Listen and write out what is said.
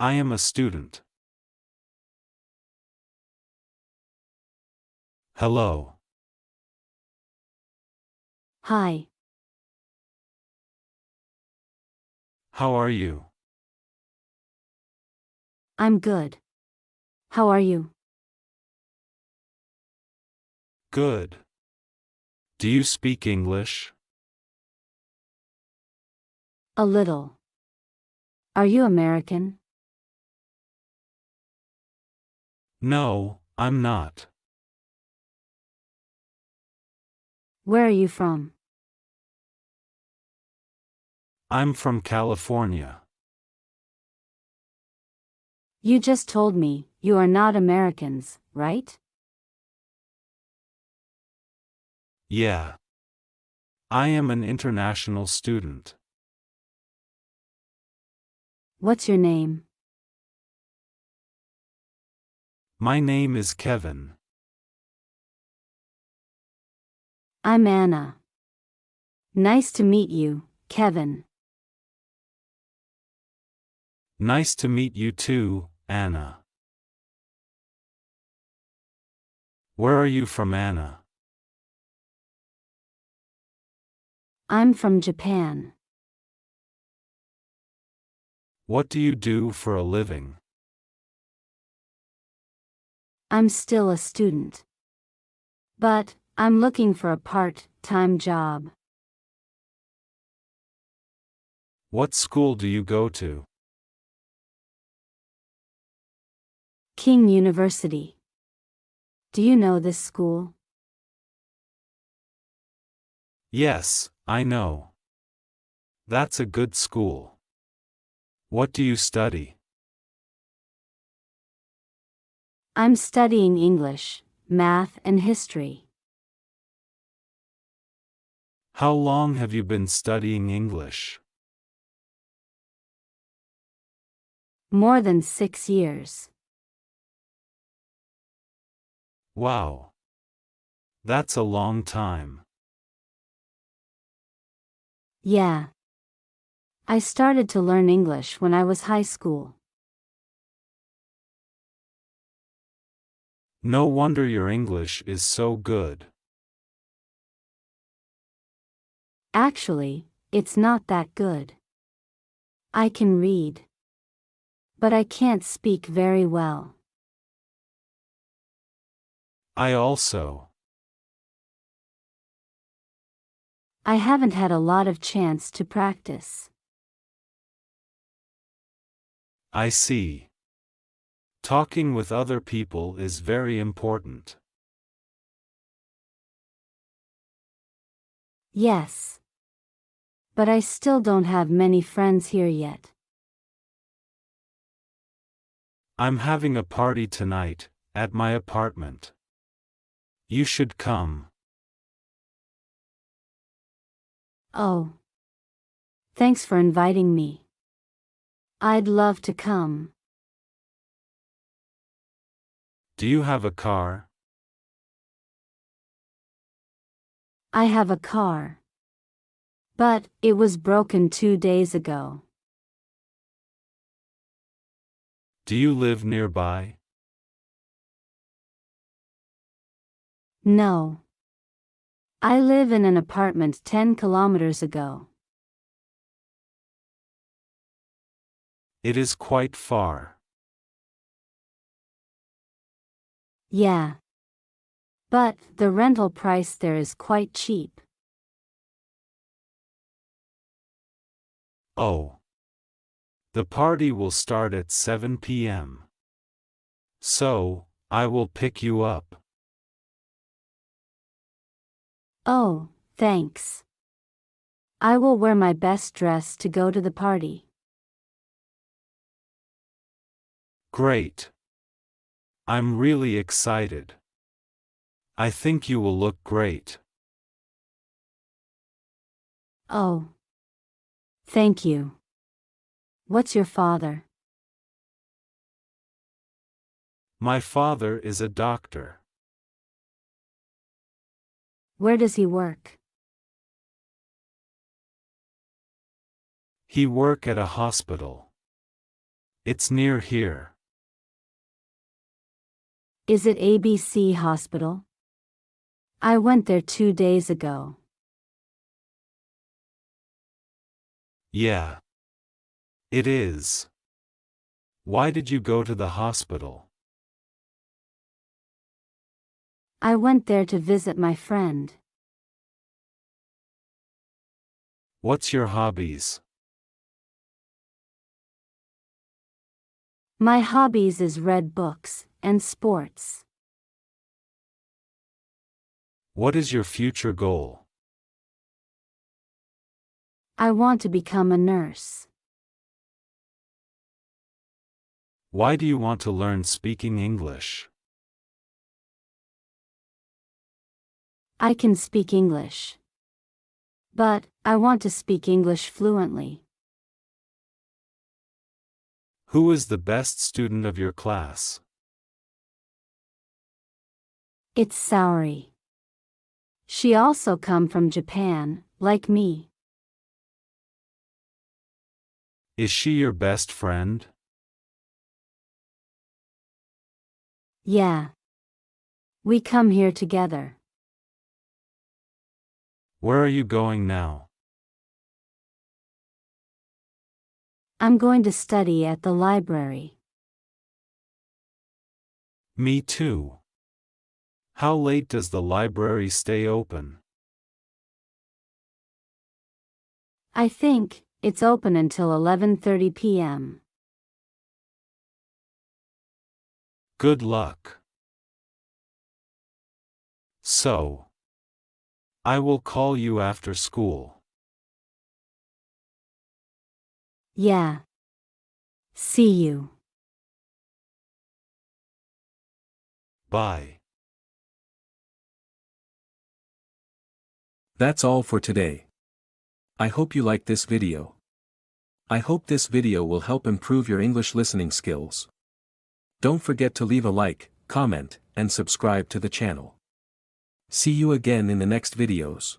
I am a student. Hello. Hi. How are you? I'm good. How are you? Good. Do you speak English? A little. Are you American? No, I'm not. Where are you from? I'm from California. You just told me you are not Americans, right? Yeah. I am an international student. What's your name? My name is Kevin. I'm Anna. Nice to meet you, Kevin. Nice to meet you too, Anna. Where are you from, Anna? I'm from Japan. What do you do for a living? I'm still a student. But I'm looking for a part-time job. What school do you go to? King University. Do you know this school? Yes, I know. That's a good school. What do you study? I'm studying English, math, and history. How long have you been studying English? More than 6 years. Wow. That's a long time. Yeah. I started to learn English when I was high school. No wonder your English is so good. Actually, it's not that good. I can read. But I can't speak very well. I also. I haven't had a lot of chance to practice. I see. Talking with other people is very important. Yes. But I still don't have many friends here yet. I'm having a party tonight, at my apartment. You should come. Oh. Thanks for inviting me. I'd love to come. Do you have a car? I have a car. But it was broken 2 days ago. Do you live nearby? No. I live in an apartment 10 kilometers ago. It is quite far. Yeah. But the rental price there is quite cheap. Oh. The party will start at 7 p.m. So, I will pick you up. Oh, thanks. I will wear my best dress to go to the party. Great. I'm really excited. I think you will look great. Oh. Thank you. What's your father? My father is a doctor. Where does he work? He works at a hospital. It's near here. Is it ABC Hospital? I went there 2 days ago. Yeah. It is. Why did you go to the hospital? I went there to visit my friend. What's your hobbies? My hobbies is read books and sports. What is your future goal? I want to become a nurse. Why do you want to learn speaking English? I can speak English. But I want to speak English fluently. Who is the best student of your class? It's Saori. She also come from Japan, like me. Is she your best friend? Yeah. We come here together. Where are you going now? I'm going to study at the library. Me too. How late does the library stay open? I think it's open until 11:30 p.m. Good luck. So, I will call you after school. Yeah. See you. Bye. That's all for today. I hope you liked this video. I hope this video will help improve your English listening skills. Don't forget to leave a like, comment, and subscribe to the channel. See you again in the next videos.